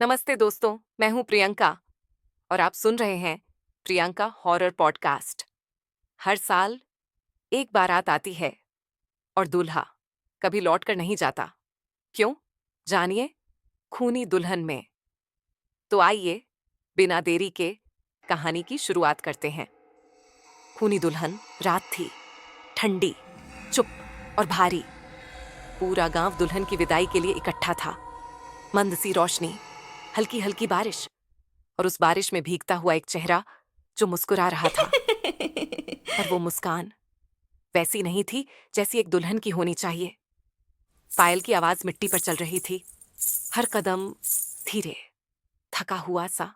नमस्ते दोस्तों, मैं हूं प्रियंका और आप सुन रहे हैं प्रियंका हॉरर पॉडकास्ट। हर साल एक बारात आती है और दूल्हा कभी लौट कर नहीं जाता। क्यों? जानिए, खूनी दुल्हन में। तो आइए बिना देरी के कहानी की शुरुआत करते हैं। खूनी दुल्हन रात थी, ठंडी, चुप और भारी। पूरा गांव दुल्हन की विदाई के लिए इकट्ठा था। मंद सी रोशनी, हल्की हल्की बारिश और उस बारिश में भीगता हुआ एक चेहरा जो मुस्कुरा रहा था। पर वो मुस्कान वैसी नहीं थी जैसी एक दुल्हन की होनी चाहिए। पायल की आवाज मिट्टी पर चल रही थी, हर कदम धीरे, थका हुआ सा।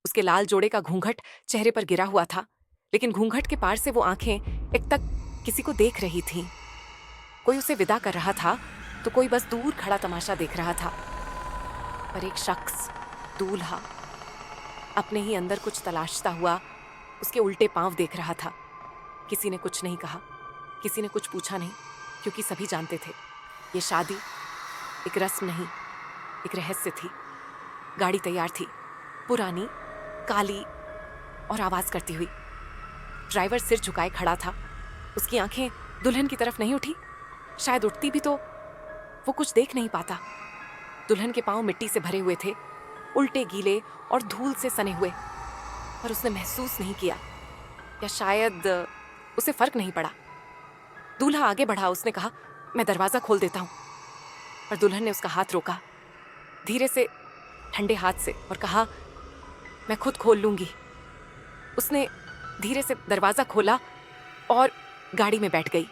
उसके लाल जोड़े का घूंघट चेहरे पर गिरा हुआ था, लेकिन घूंघट के पार से वो आंखें एक तक किसी को देख रही थीं। कोई उसे विदा कर रहा था तो कोई बस दूर खड़ा तमाशा देख रहा था। पर एक शख्स, दूल्हा, अपने ही अंदर कुछ तलाशता हुआ उसके उल्टे पांव देख रहा था। किसी ने कुछ नहीं कहा, किसी ने कुछ पूछा नहीं, क्योंकि सभी जानते थे ये शादी एक रस्म नहीं, एक रहस्य थी। गाड़ी तैयार थी, पुरानी, काली और आवाज करती हुई। ड्राइवर सिर झुकाए खड़ा था, उसकी आंखें दुल्हन की तरफ नहीं उठी। शायद उठती भी तो वो कुछ देख नहीं पाता। दुल्हन के पांव मिट्टी से भरे हुए थे, उल्टे, गीले और धूल से सने हुए। पर उसने महसूस नहीं किया, या शायद उसे फर्क नहीं पड़ा। दूल्हा आगे बढ़ा, उसने कहा, मैं दरवाजा खोल देता हूं। पर दुल्हन ने उसका हाथ रोका, धीरे से, ठंडे हाथ से, और कहा, मैं खुद खोल लूंगी। उसने धीरे से दरवाजा खोला और गाड़ी में बैठ गई।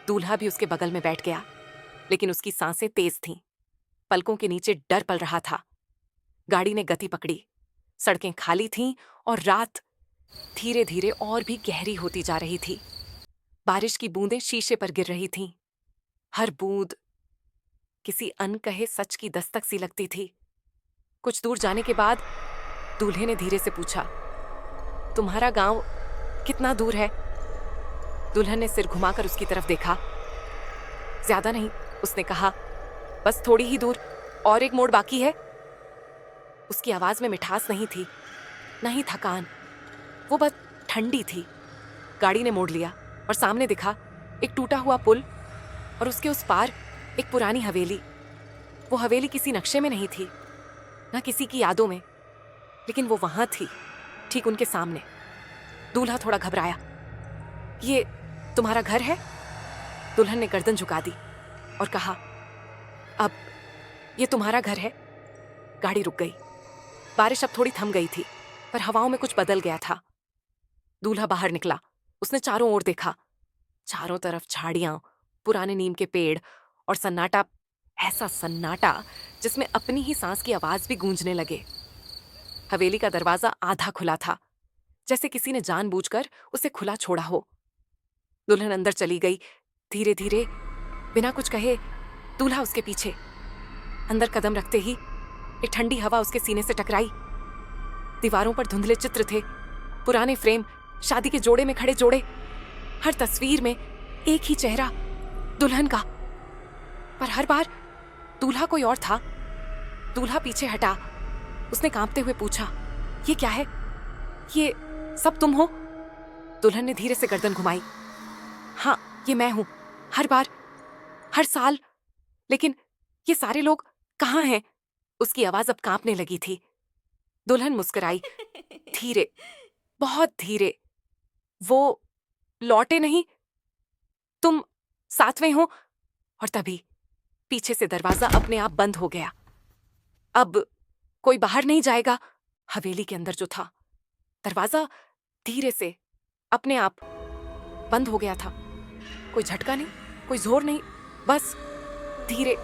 दूल्हा भी उसके बगल में बैठ गया, लेकिन उसकी सांसें तेज थीं। पलकों के नीचे डर पल रहा था। गाड़ी ने गति पकड़ी, सड़कें खाली थीं और रात धीरे धीरे और भी गहरी होती जा रही थी। बारिश की बूंदें शीशे पर गिर रही थीं। हर बूंद किसी अनकहे सच की दस्तक सी लगती थी। कुछ दूर जाने के बाद दूल्हे ने धीरे से पूछा, तुम्हारा गांव कितना दूर है? दुल्हन ने सिर घुमाकर उसकी तरफ देखा। ज्यादा नहीं, उसने कहा, बस थोड़ी ही दूर, और एक मोड़ बाकी है। उसकी आवाज में मिठास नहीं थी, न ही थकान, वो बस ठंडी थी। गाड़ी ने मोड़ लिया और सामने दिखा एक टूटा हुआ पुल और उसके उस पार एक पुरानी हवेली। वो हवेली किसी नक्शे में नहीं थी, न किसी की यादों में, लेकिन वो वहां थी, ठीक उनके सामने। दूल्हा थोड़ा घबराया। ये तुम्हारा घर है? दुल्हन ने गर्दन झुका दी और कहा, अब ये तुम्हारा घर है? गाड़ी रुक गई। बारिश अब थोड़ी थम गई थी, पर हवाओं में कुछ बदल गया था। दूल्हा बाहर निकला, उसने चारों ओर देखा। चारों तरफ झाड़ियां, पुराने नीम के पेड़ और सन्नाटा, ऐसा सन्नाटा जिसमें अपनी ही सांस की आवाज भी गूंजने लगे। हवेली का दरवाजा आधा खुला था, जैसे किसी ने जानबूझकर उसे खुला छोड़ा हो। दुल्हन अंदर चली गई, धीरे धीरे, बिना कुछ कहे। दूल्हा उसके पीछे। अंदर कदम रखते ही एक ठंडी हवा उसके सीने से टकराई। दीवारों पर धुंधले चित्र थे, पुराने फ्रेम, शादी के जोड़े में खड़े जोड़े। हर तस्वीर में एक ही चेहरा, दुल्हन का। पर हर बार दूल्हा कोई और था। दूल्हा पीछे हटा, उसने कांपते हुए पूछा, ये क्या है? ये सब तुम हो? दुल्हन ने धीरे से गर्दन घुमाई। हाँ, ये मैं हूं, हर बार, हर साल। लेकिन ये सारे लोग कहाँ हैं? उसकी आवाज अब कांपने लगी थी। दुल्हन मुस्कुराई, धीरे, बहुत धीरे। वो लौटे नहीं, तुम सातवें हो। और तभी पीछे से दरवाजा अपने आप बंद हो गया। अब कोई बाहर नहीं जाएगा। हवेली के अंदर जो था, दरवाजा धीरे से अपने आप बंद हो गया था। कोई झटका नहीं, कोई जोर नहीं, बस धीरे,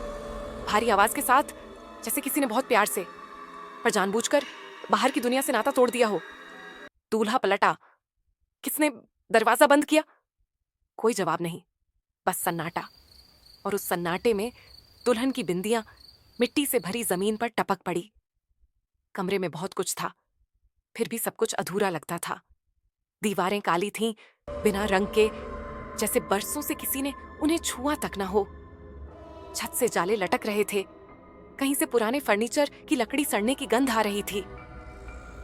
भारी आवाज के साथ, जैसे किसी ने बहुत प्यार से, पर जानबूझकर बाहर की दुनिया से नाता तोड़ दिया हो। दूल्हा पलटा, किसने दरवाजा बंद किया? कोई जवाब नहीं, बस सन्नाटा। और उस सन्नाटे में दुल्हन की बिंदियां मिट्टी से भरी जमीन पर टपक पड़ी। कमरे में बहुत कुछ था, फिर भी सब कुछ अधूरा लगता था। दीवारें काली थीं, बिना रंग के, जैसे बरसों से किसी ने उन्हें छुआ तक न हो। छत से जाले लटक रहे थे, कहीं से पुराने फर्नीचर की लकड़ी सड़ने की गंध आ रही थी।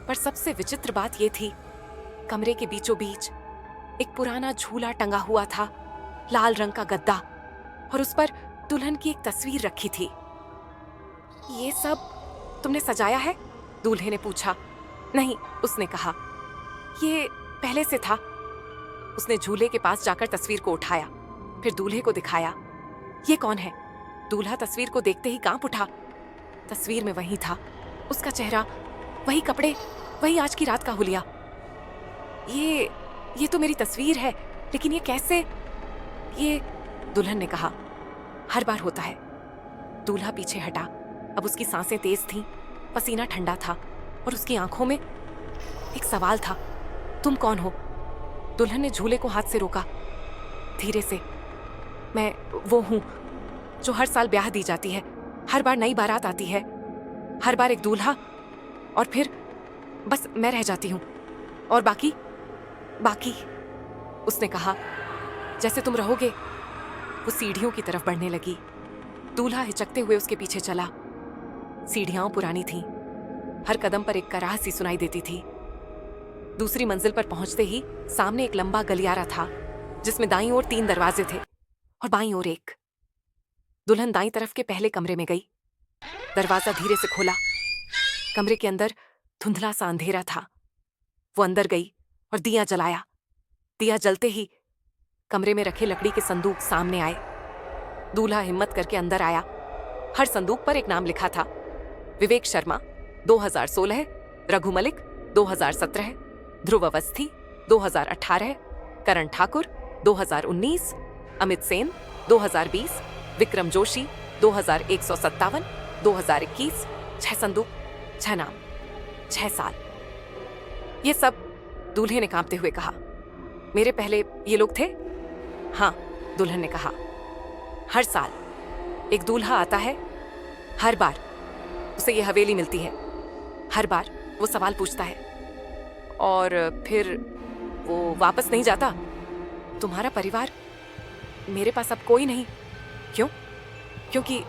पर सबसे विचित्र बात यह थी, कमरे के बीचों बीच एक पुराना झूला टंगा हुआ था, लाल रंग का गद्दा, और उस पर दुल्हन की एक तस्वीर रखी थी। ये सब तुमने सजाया है? दूल्हे ने पूछा। नहीं, उसने कहा, ये पहले से था। उसने झूले के पास जाकर तस्वीर को उठाया, फिर दूल्हे को दिखाया। ये कौन है? दूल्हा तस्वीर को देखते ही कांप उठा। तस्वीर में वही था, उसका चेहरा, वही कपड़े, वही आज की रात का हुलिया। ये तो मेरी तस्वीर है, लेकिन ये कैसे? ये, दुल्हन ने कहा, हर बार होता है। दूल्हा पीछे हटा। अब उसकी सांसें तेज थीं, पसीना ठंडा था, और उसकी आंखों में एक सवाल था। तुम कौन हो? दुल्हन ने झूले को हाथ से रोका। धीरे से, मैं वो हूं जो हर साल ब्याह दी जाती है। हर बार नई बारात आती है, हर बार एक दूल्हा, और फिर बस मैं रह जाती हूं। और बाकी, उसने कहा, जैसे तुम रहोगे। वो सीढ़ियों की तरफ बढ़ने लगी। दूल्हा हिचकते हुए उसके पीछे चला। सीढ़ियां पुरानी थीं, हर कदम पर एक कराह सी सुनाई देती थी। दूसरी मंजिल पर पहुंचते ही सामने एक लंबा गलियारा था, जिसमें दाईं ओर 3 दरवाजे थे और बाईं ओर एक। दुल्हन दाईं तरफ के पहले कमरे में गई। दरवाजा धीरे से खोला। कमरे के अंदर धुंधला सा अंधेरा था। वो अंदर गई और दिया जलाया। दिया जलते ही कमरे में रखे लकड़ी के संदूक सामने आए। दूल्हा हिम्मत करके अंदर आया। हर संदूक पर एक नाम लिखा था। विवेक शर्मा 2016, रघु मलिक 2017, ध्रुव अवस्थी 2018, करण ठाकुर 2019, अमित सेन 2020, विक्रम जोशी 2157, 2021। 6 संदूक, 6 नाम, 6 साल। ये सब, दूल्हे ने कांपते हुए कहा। मेरे पहले ये लोग थे? हाँ, दुल्हन ने कहा। हर साल एक दूल्हा आता है, हर बार उसे ये हवेली मिलती है। हर बार वो सवाल पूछता है, और फिर वो वापस नहीं जाता। तुम्हारा परिवार? मेरे पास अब कोई नहीं। क्यों? क्योंकि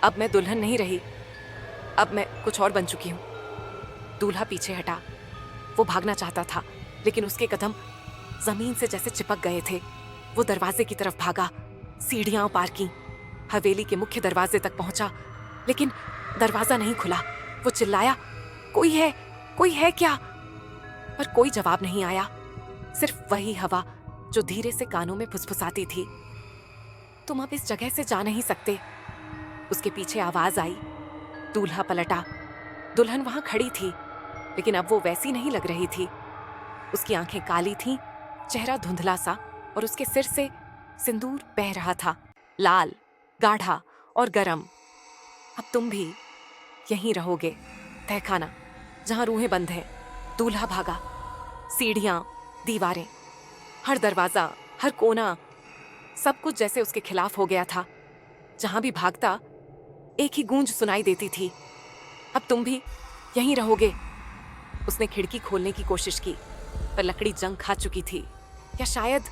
अब मैं दुल्हन नहीं रही, अब मैं कुछ और बन चुकी हूं। दूल्हा पीछे हटा। वो भागना चाहता था, लेकिन उसके कदम जमीन से जैसे चिपक गए थे। वो दरवाजे की तरफ भागा, सीढ़ियां पार की, हवेली के मुख्य दरवाजे तक पहुंचा, लेकिन दरवाजा नहीं खुला। वो चिल्लाया, कोई है क्या? पर कोई जवाब नहीं आया। सिर्फ वही हवा जो धीरे से कानों में फुसफुसाती थी। तुम अब इस जगह से जा नहीं सकते। उसके पीछे आवाज आई। दूल्हा पलटा। दुल्हन वहां खड़ी थी, लेकिन अब वो वैसी नहीं लग रही थी। उसकी आंखें काली थीं, चेहरा धुंधला सा, और उसके सिर से सिंदूर बह रहा था, लाल, गाढ़ा और गरम। अब तुम भी यहीं रहोगे, तहखाना, जहां रूहें बंद हैं। दूल्हा भागा। सीढ़ियां, दीवारें, हर दरवाजा, हर कोना, सब कुछ जैसे उसके खिलाफ हो गया था। जहां भी भागता, एक ही गूंज सुनाई देती थी, अब तुम भी यहीं रहोगे। उसने खिड़की खोलने की कोशिश की, पर लकड़ी जंग खा चुकी थी, या शायद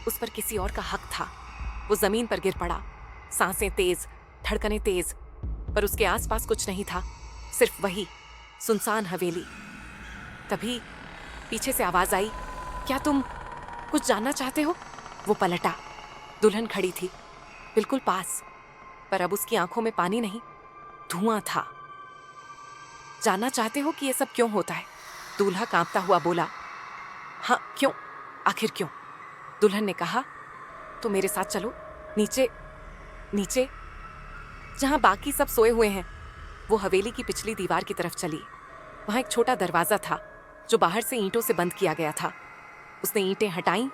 उस पर किसी और का हक था। वो जमीन पर गिर पड़ा। सांसें तेज, धड़कनें तेज, पर उसके आसपास कुछ नहीं था, सिर्फ वही सुनसान हवेली। तभी पीछे से आवाज आई, क्या तुम कुछ जानना चाहते हो? वो पलटा। दुल्हन खड़ी थी, बिल्कुल पास, पर अब उसकी आंखों में पानी नहीं, धुआं था। जानना चाहते हो कि ये सब क्यों होता है? दूल्हा कांपता हुआ बोला। हाँ, क्यों? आखिर क्यों? दुल्हन ने कहा। तो मेरे साथ चलो, नीचे, नीचे, जहां बाकी सब सोए हुए हैं। वो हवेली की पिछली दीवार की तरफ चली। वहां एक छोटा दरवाजा था, जो बाहर से ईंटों से बंद किया गया था। उसने ईंटें हटाईं,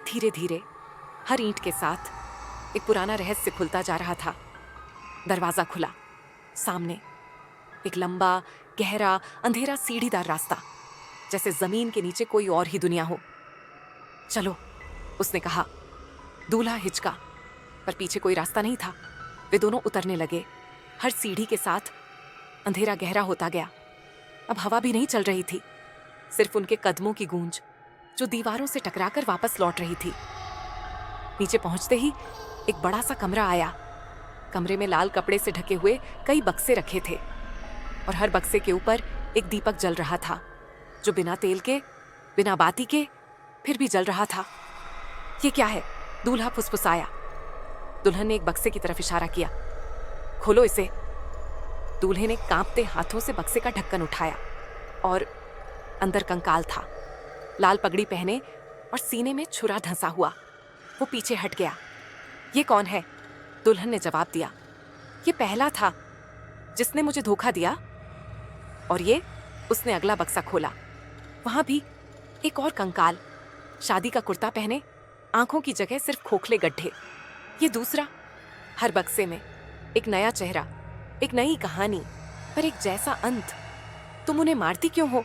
धीरे धीरे। हर ईंट के साथ एक पुराना रहस्य खुलता जा रहा था। दरवाजा खुला। सामने एक लंबा, गहरा, अंधेरा सीढ़ीदार रास्ता, जैसे जमीन के नीचे कोई और ही दुनिया हो। चलो, उसने कहा। दूल्हा हिचका, पर पीछे कोई रास्ता नहीं था। वे दोनों उतरने लगे। हर सीढ़ी के साथ अंधेरा गहरा होता गया। अब हवा भी नहीं चल रही थी, सिर्फ उनके कदमों की गूंज, जो दीवारों से टकराकर वापस लौट रही थी। नीचे पहुंचते ही एक बड़ा सा कमरा आया। कमरे में लाल कपड़े से ढके हुए कई बक्से रखे थे और हर बक्से के ऊपर एक दीपक जल रहा था, जो बिना तेल के, बिना बाती के, फिर भी जल रहा था। ये क्या है? दूल्हा फुसफुसाया। दुल्हन ने एक बक्से की तरफ इशारा किया। खोलो इसे। दूल्हे ने कांपते हाथों से बक्से का ढक्कन उठाया और अंदर कंकाल था, लाल पगड़ी पहने और सीने में छुरा धंसा हुआ। वो पीछे हट गया। ये कौन है? दुल्हन ने जवाब दिया। ये पहला था जिसने मुझे धोखा दिया। और ये? उसने अगला बक्सा खोला। वहां भी एक और कंकाल, शादी का कुर्ता पहने, आंखों की जगह सिर्फ खोखले गड्ढे। ये दूसरा। हर बक्से में एक नया चेहरा, एक नई कहानी, पर एक जैसा अंत। तुम उन्हें मारती क्यों हो?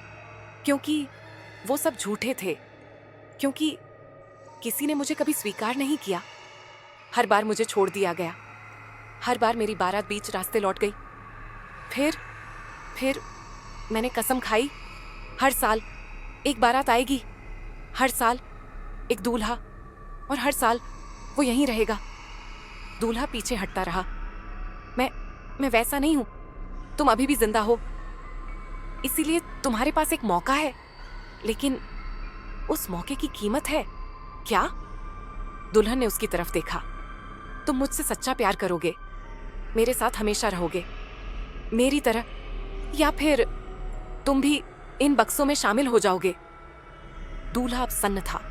क्योंकि वो सब झूठे थे, क्योंकि किसी ने मुझे कभी स्वीकार नहीं किया। हर बार मुझे छोड़ दिया गया, हर बार मेरी बारात बीच रास्ते लौट गई। फिर मैंने कसम खाई, हर साल एक बारात आएगी, हर साल एक दूल्हा, और हर साल वो यहीं रहेगा। दूल्हा पीछे हटता रहा। मैं वैसा नहीं हूं। तुम अभी भी जिंदा हो, इसीलिए तुम्हारे पास एक मौका है, लेकिन उस मौके की कीमत है क्या? दुल्हन ने उसकी तरफ देखा। तुम मुझसे सच्चा प्यार करोगे, मेरे साथ हमेशा रहोगे, मेरी तरह, या फिर तुम भी इन बक्सों में शामिल हो जाओगे? दूल्हा अब सन्न था,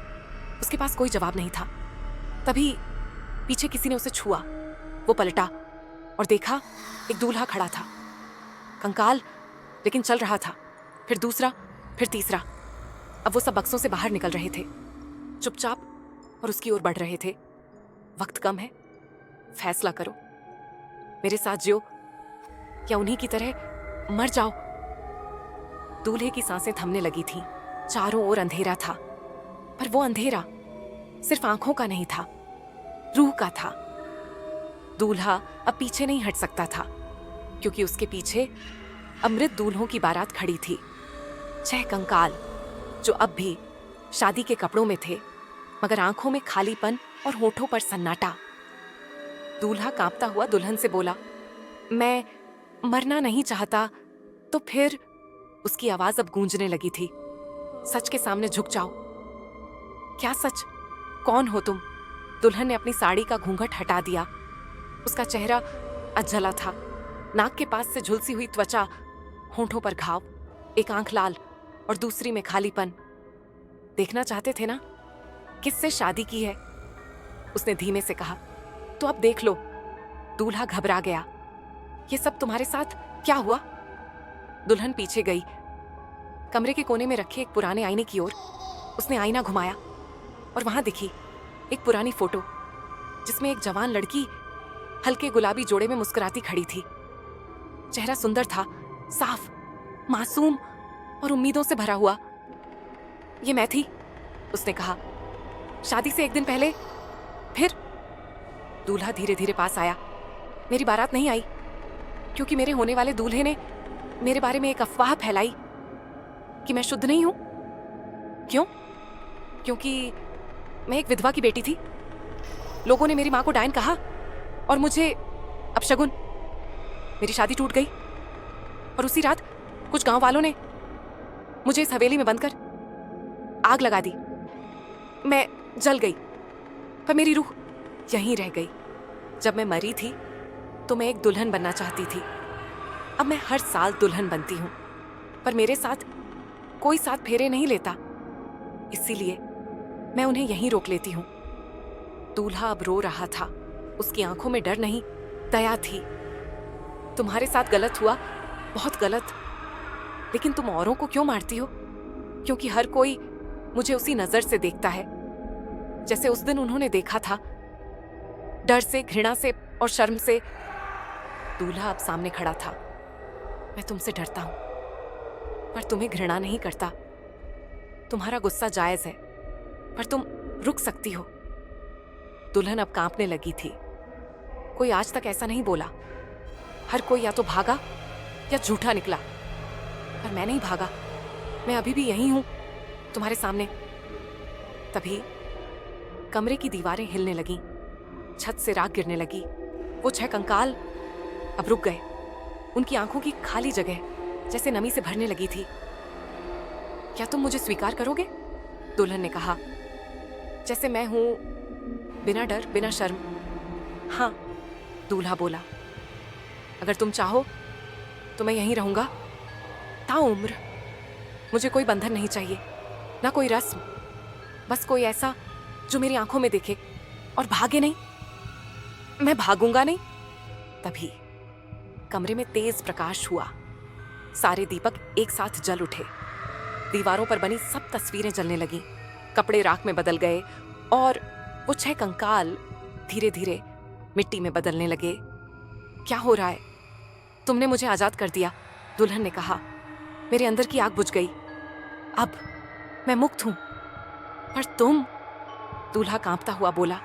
उसके पास कोई जवाब नहीं था। तभी पीछे किसी ने उसे छुआ। वो पलटा और देखा, एक दूल्हा खड़ा था, कंकाल लेकिन चल रहा था। फिर दूसरा, फिर तीसरा। अब वो सब बक्सों से बाहर निकल रहे थे, चुपचाप, और उसकी ओर बढ़ रहे थे। वक्त कम है, फैसला करो, मेरे साथ जियो या उन्हीं की तरह मर जाओ। दूल्हे की सांसें थमने लगी थीं। चारों ओर अंधेरा था, पर वो अंधेरा सिर्फ आंखों का नहीं था, रूह का था। दूल्हा अब पीछे नहीं हट सकता था, क्योंकि उसके पीछे अमृत दूल्हों की बारात खड़ी थी। 6 कंकाल, जो अब भी शादी के कपड़ों में थे, मगर आंखों में खालीपन और होठों पर सन्नाटा। दूल्हा कांपता हुआ दुल्हन से बोला, मैं मरना नहीं चाहता। तो फिर उसकी आवाज अब गूंजने लगी थी। सच के सामने झुक जाओ। क्या सच? कौन हो तुम? दुल्हन ने अपनी साड़ी का घूंघट हटा दिया। उसका चेहरा अधजला था, नाक के पास से झुलसी हुई त्वचा, होठों पर घाव, एक आंख लाल और दूसरी में खालीपन। देखना चाहते थे ना किससे शादी की है? उसने धीमे से कहा। तो अब देख लो। दूल्हा घबरा गया। ये सब तुम्हारे साथ क्या हुआ? दुल्हन पीछे गई, कमरे के कोने में रखे एक पुराने आईने की ओर। उसने आईना घुमाया और वहां दिखी एक पुरानी फोटो, जिसमें एक जवान लड़की हल्के गुलाबी जोड़े में मुस्कुराती खड़ी थी। चेहरा सुंदर था, साफ, मासूम और उम्मीदों से भरा हुआ। ये मैं थी, उसने कहा, शादी से एक दिन पहले। फिर दूल्हा धीरे धीरे पास आया। मेरी बारात नहीं आई, क्योंकि मेरे होने वाले दूल्हे ने मेरे बारे में एक अफवाह फैलाई कि मैं शुद्ध नहीं हूं। क्यों? क्योंकि मैं एक विधवा की बेटी थी। लोगों ने मेरी मां को डायन कहा और मुझे अपशगुन। मेरी शादी टूट गई और उसी रात कुछ गांव वालों ने मुझे इस हवेली में बंद कर आग लगा दी। मैं जल गई, पर मेरी रूह यहीं रह गई। जब मैं मरी थी तो मैं एक दुल्हन बनना चाहती थी। अब मैं हर साल दुल्हन बनती हूं, पर मेरे साथ कोई साथ फेरे नहीं लेता, इसीलिए मैं उन्हें यहीं रोक लेती हूं। दूल्हा अब रो रहा था। उसकी आंखों में डर नहीं, दया थी। तुम्हारे साथ गलत हुआ, बहुत गलत, लेकिन तुम औरों को क्यों मारती हो? क्योंकि हर कोई मुझे उसी नजर से देखता है, जैसे उस दिन उन्होंने देखा था, डर से, घृणा से और शर्म से। दूल्हा अब सामने खड़ा था। मैं तुमसे डरता हूं, पर तुम्हें घृणा नहीं करता। तुम्हारा गुस्सा जायज है, पर तुम रुक सकती हो। दुल्हन अब कांपने लगी थी। कोई आज तक ऐसा नहीं बोला। हर कोई या तो भागा या झूठा निकला, पर मैं नहीं भागा। मैं अभी भी यहीं हूं, तुम्हारे सामने। तभी कमरे की दीवारें हिलने लगीं, छत से राख गिरने लगी, वो 6 कंकाल अब रुक गए। उनकी आंखों की खाली जगह जैसे नमी से भरने लगी थी। क्या तुम मुझे स्वीकार करोगे? दुल्हन ने कहा, जैसे मैं हूं, बिना डर बिना शर्म। हाँ, दूल्हा बोला, अगर तुम चाहो तो मैं यहीं रहूंगा ताउम्र। मुझे कोई बंधन नहीं चाहिए, ना कोई रस्म, बस कोई ऐसा जो मेरी आंखों में देखे और भागे नहीं। मैं भागूंगा नहीं। तभी कमरे में तेज प्रकाश हुआ। सारे दीपक एक साथ जल उठे। दीवारों पर बनी सब तस्वीरें जलने लगीं। कपड़े राख में बदल गए और वो 6 कंकाल धीरे धीरे मिट्टी में बदलने लगे। क्या हो रहा है? तुमने मुझे आजाद कर दिया, दुल्हन ने कहा। मेरे अंदर की आग बुझ गई। अब मैं मुक्त हूं। पर तुम, दूल्हा कांपता हुआ बोला।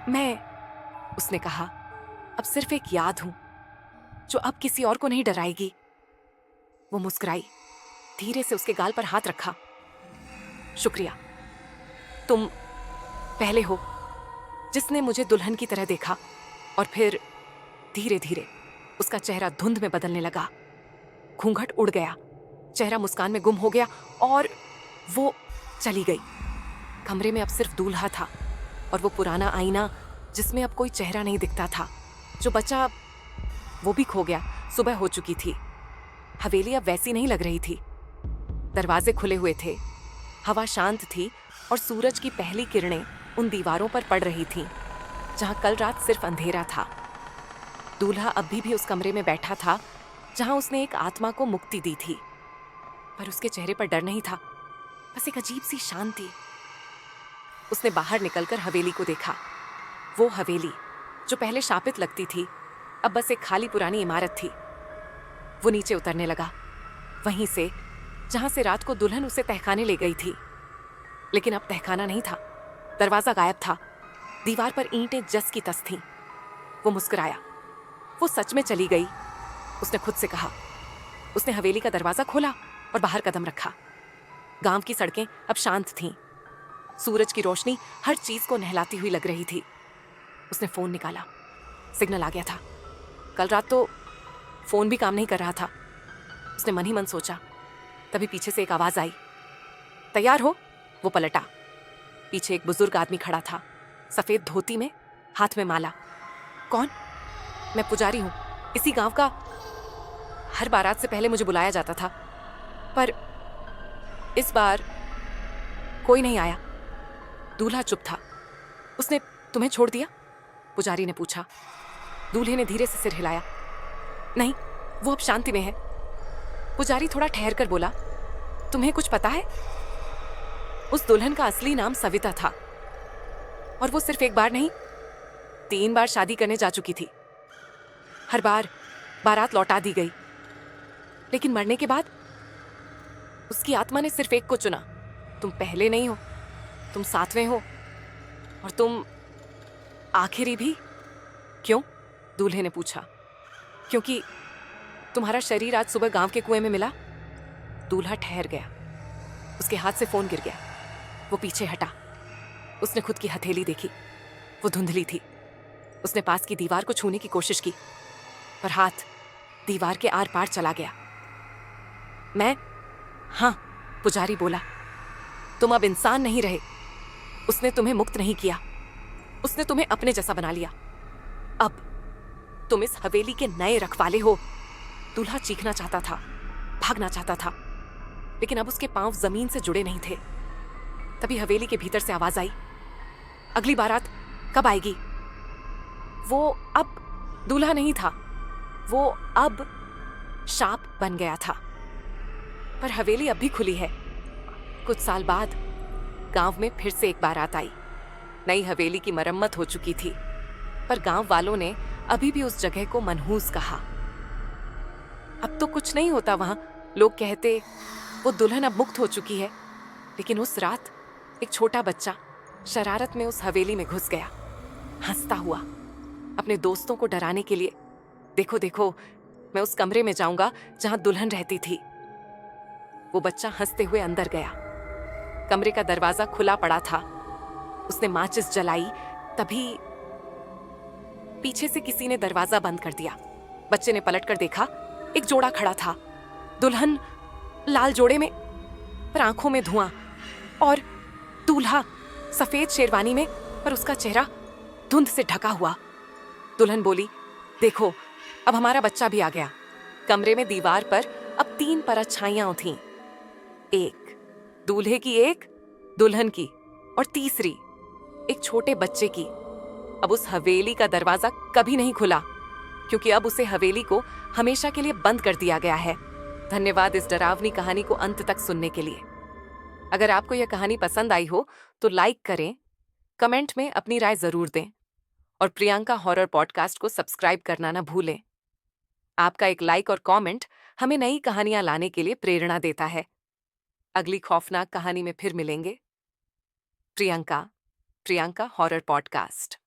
मैं, उसने कहा, अब सिर्फ एक याद हूं जो अब किसी और को नहीं डराएगी। वो मुस्कुराई, धीरे से उसके गाल पर हाथ रखा। शुक्रिया, तुम पहले हो जिसने मुझे दुल्हन की तरह देखा। और फिर धीरे धीरे उसका चेहरा धुंध में बदलने लगा। घूंघट उड़ गया, चेहरा मुस्कान में गुम हो गया और वो चली गई। कमरे में अब सिर्फ दूल्हा था और वो पुराना आईना जिसमें अब कोई चेहरा नहीं दिखता था। जो बचा वो भी खो गया। सुबह हो चुकी थी। हवेली अब वैसी नहीं लग रही थी। दरवाजे खुले हुए थे, हवा शांत थी और सूरज की पहली किरणें उन दीवारों पर पड़ रही थीं जहां कल रात सिर्फ अंधेरा था। दूल्हा अभी भी उस कमरे में बैठा था जहां उसने एक आत्मा को मुक्ति दी थी, पर उसके चेहरे पर डर नहीं था, बस एक अजीब सी शांति। उसने बाहर निकलकर हवेली को देखा। वो हवेली जो पहले शापित लगती थी अब बस एक खाली पुरानी इमारत थी। वो नीचे उतरने लगा, वहीं से जहां से रात को दुल्हन उसे तहखाने ले गई थी। लेकिन अब तहखाना नहीं था, दरवाजा गायब था। दीवार पर ईंटें जस की तस थीं। वो मुस्कुराया। वो सच में चली गई, उसने खुद से कहा। उसने हवेली का दरवाजा खोला और बाहर कदम रखा। गांव की सड़कें अब शांत थीं। सूरज की रोशनी हर चीज को नहलाती हुई लग रही थी। उसने फोन निकाला, सिग्नल आ गया था। कल रात तो फोन भी काम नहीं कर रहा था, उसने मन ही मन सोचा। तभी पीछे से एक आवाज आई, तैयार हो? वो पलटा। पीछे एक बुजुर्ग आदमी खड़ा था, सफेद धोती में, हाथ में माला। कौन? मैं पुजारी हूं, इसी गांव का। हर बारात से पहले मुझे बुलाया जाता था, पर इस बार कोई नहीं आया। दूल्हा चुप था। उसने तुम्हें छोड़ दिया? पुजारी ने पूछा। दूल्हे ने धीरे से सिर हिलाया। नहीं, वो अब शांति में है। पुजारी थोड़ा ठहर कर बोला, तुम्हें कुछ पता है? उस दुल्हन का असली नाम सविता था और वो सिर्फ एक बार नहीं, 3 बार शादी करने जा चुकी थी। हर बार बारात लौटा दी गई, लेकिन मरने के बाद उसकी आत्मा ने सिर्फ एक को चुना। तुम पहले नहीं हो, तुम 7वें हो और तुम आखिरी भी। क्यों? दूल्हे ने पूछा। क्योंकि तुम्हारा शरीर आज सुबह गांव के कुएं में मिला। दूल्हा ठहर गया। उसके हाथ से फोन गिर गया। वो पीछे हटा। उसने खुद की हथेली देखी, वो धुंधली थी। उसने पास की दीवार को छूने की कोशिश की, पर हाथ दीवार के आर पार चला गया। मैं? हाँ, पुजारी बोला, तुम अब इंसान नहीं रहे। उसने तुम्हें मुक्त नहीं किया, उसने तुम्हें अपने जैसा बना लिया। अब तुम इस हवेली के नए रखवाले हो। दूल्हा चीखना चाहता था, भागना चाहता था, लेकिन अब उसके पांव जमीन से जुड़े नहीं थे। तभी हवेली के भीतर से आवाज आई, अगली बारात कब आएगी? वो अब दूल्हा नहीं था, वो अब शाप बन गया था। पर हवेली अब भी खुली है। कुछ साल बाद गांव में फिर से एक बारात आई। नई हवेली की मरम्मत हो चुकी थी, पर गांव वालों ने अभी भी उस जगह को मनहूस कहा। अब तो कुछ नहीं होता वहां। लोग कहते वो दुल्हन अब मुक्त हो चुकी है, लेकिन उस रात एक छोटा बच्चा शरारत में उस हवेली में घुस गया, हंसता हुआ, अपने दोस्तों को डराने के लिए। देखो देखो, मैं उस कमरे में जाऊंगा जहां दुल्हन रहती थी। वो बच्चा हंसते हुए अंदर गया। कमरे का दरवाजा खुला पड़ा था। उसने माचिस जलाई, तभी पीछे से किसी ने दरवाजा बंद कर दिया। बच्चे ने पलटकर देखा, एक जोड़ा खड़ा था। दुल्हन लाल जोड़े में, पर आंखों में धुआं, और दूल्हा सफेद शेरवानी में, पर उसका चेहरा धुंध से ढका हुआ। दुल्हन बोली, देखो, अब हमारा बच्चा भी आ गया। कमरे में दीवार पर अब 3 परछाइयां थीं। एक दूल्हे की, एक दुल्हन की, और तीसरी एक छोटे बच्चे की। अब उस हवेली का दरवाजा कभी नहीं खुला, क्योंकि अब उसे हवेली को हमेशा के लिए बंद कर दिया गया है। धन्यवाद इस डरावनी कहानी को अंत तक सुनने के लिए। अगर आपको यह कहानी पसंद आई हो तो लाइक करें, कमेंट में अपनी राय जरूर दें, और प्रियंका हॉरर पॉडकास्ट को सब्सक्राइब करना ना भूलें। आपका एक लाइक और कमेंट हमें नई कहानियां लाने के लिए प्रेरणा देता है। अगली खौफनाक कहानी में फिर मिलेंगे। Priyanka horror podcast.